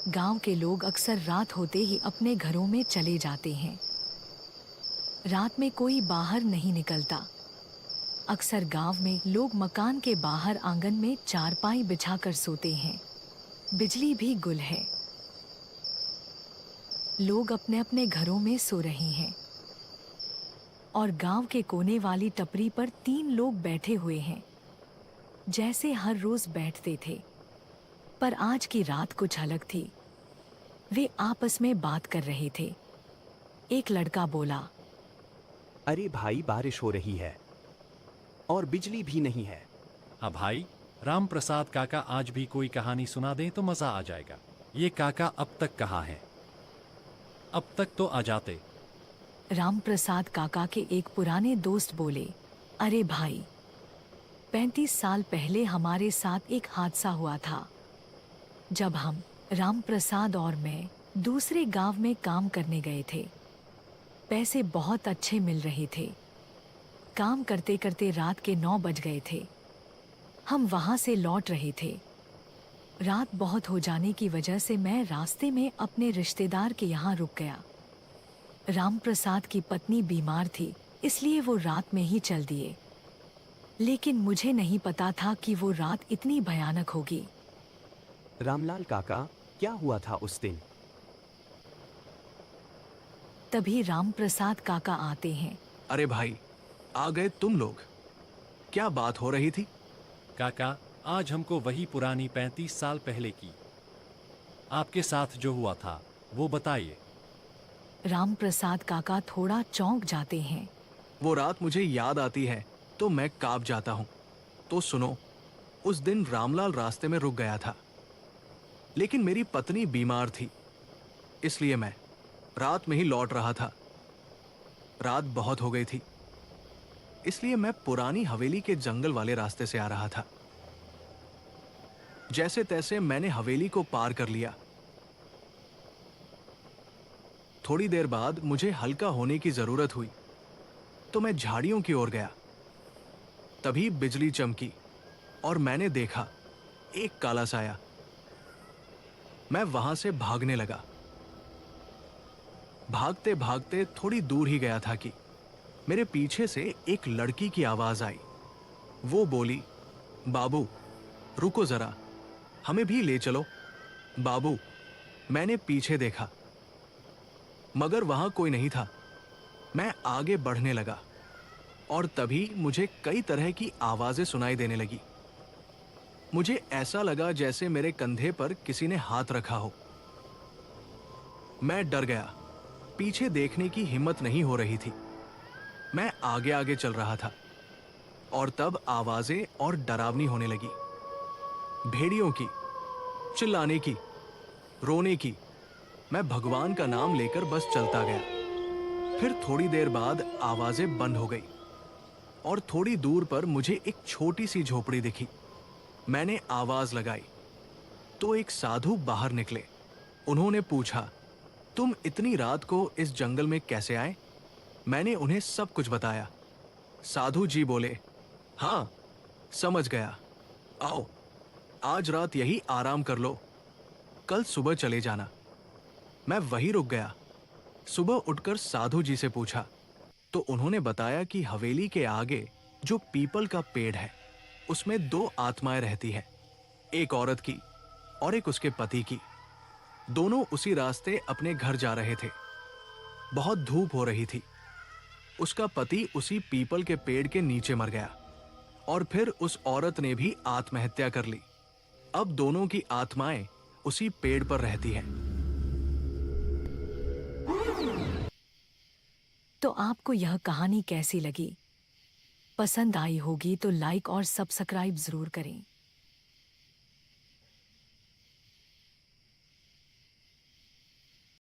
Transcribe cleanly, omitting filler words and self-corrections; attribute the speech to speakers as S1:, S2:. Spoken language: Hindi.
S1: गांव के लोग अक्सर रात होते ही अपने घरों में चले जाते हैं। रात में कोई बाहर नहीं निकलता। अक्सर गांव में लोग मकान के बाहर आंगन में चारपाई बिछाकर सोते हैं। बिजली भी गुल है। लोग अपने अपने घरों में सो रहे हैं और गांव के कोने वाली टपरी पर 3 लोग बैठे हुए हैं, जैसे हर रोज बैठते थे। पर आज की रात कुछ अलग थी। वे आपस में बात कर रहे थे। एक लड़का बोला,
S2: अरे भाई, बारिश हो रही है और बिजली भी नहीं है।
S3: हाँ भाई, राम प्रसाद काका आज भी कोई कहानी सुना दें तो मजा आ जाएगा। ये काका अब तक कहाँ हैं? अब तक तो आ जाते।
S1: राम प्रसाद काका के एक पुराने दोस्त बोले, अरे भाई, 35 साल पहले हमारे साथ एक हादसा हुआ था। जब हम, राम प्रसाद और मैं, दूसरे गांव में काम करने गए थे। पैसे बहुत अच्छे मिल रहे थे। काम करते करते रात के 9 बज गए थे। हम वहां से लौट रहे थे। रात बहुत हो जाने की वजह से मैं रास्ते में अपने रिश्तेदार के यहाँ रुक गया। राम प्रसाद की पत्नी बीमार थी, इसलिए वो रात में ही चल दिए। लेकिन मुझे नहीं पता था कि वो रात इतनी भयानक होगी।
S2: रामलाल काका, क्या हुआ था उस दिन?
S1: तभी राम प्रसाद काका आते हैं।
S4: अरे भाई, आ गए तुम लोग। क्या बात हो रही थी?
S3: काका, आज हमको वही पुरानी 35 साल पहले की आपके साथ जो हुआ था वो बताइए।
S1: राम प्रसाद काका थोड़ा चौंक जाते हैं।
S4: वो रात मुझे याद आती है तो मैं कांप जाता हूँ। तो सुनो, उस दिन रामलाल रास्ते में रुक गया था, लेकिन मेरी पत्नी बीमार थी, इसलिए मैं रात में ही लौट रहा था। रात बहुत हो गई थी, इसलिए मैं पुरानी हवेली के जंगल वाले रास्ते से आ रहा था। जैसे तैसे मैंने हवेली को पार कर लिया। थोड़ी देर बाद मुझे हल्का होने की जरूरत हुई, तो मैं झाड़ियों की ओर गया। तभी बिजली चमकी और मैंने देखा एक काला साया। मैं वहां से भागने लगा। भागते भागते थोड़ी दूर ही गया था कि मेरे पीछे से एक लड़की की आवाज आई। वो बोली, बाबू रुको जरा, हमें भी ले चलो। बाबू, मैंने पीछे देखा मगर वहां कोई नहीं था। मैं आगे बढ़ने लगा और तभी मुझे कई तरह की आवाजें सुनाई देने लगी। मुझे ऐसा लगा जैसे मेरे कंधे पर किसी ने हाथ रखा हो। मैं डर गया। पीछे देखने की हिम्मत नहीं हो रही थी। मैं आगे आगे चल रहा था और तब आवाजें और डरावनी होने लगी। भेड़ियों की, चिल्लाने की, रोने की। मैं भगवान का नाम लेकर बस चलता गया। फिर थोड़ी देर बाद आवाजें बंद हो गई और थोड़ी दूर पर मुझे एक छोटी सी झोपड़ी दिखी। मैंने आवाज लगाई तो एक साधु बाहर निकले। उन्होंने पूछा, तुम इतनी रात को इस जंगल में कैसे आए? मैंने उन्हें सब कुछ बताया। साधु जी बोले, हाँ समझ गया, आओ आज रात यही आराम कर लो, कल सुबह चले जाना। मैं वहीं रुक गया। सुबह उठकर साधु जी से पूछा तो उन्होंने बताया कि हवेली के आगे जो पीपल का पेड़ है उसमें 2 आत्माएं रहती हैं, एक औरत की और एक उसके पति की। दोनों उसी रास्ते अपने घर जा रहे थे। बहुत धूप हो रही थी। उसका पति उसी पीपल के पेड़ के नीचे मर गया और फिर उस औरत ने भी आत्महत्या कर ली। अब दोनों की आत्माएं उसी पेड़ पर रहती हैं।
S1: तो आपको यह कहानी कैसी लगी? पसंद आई होगी तो लाइक और सब्सक्राइब जरूर करें।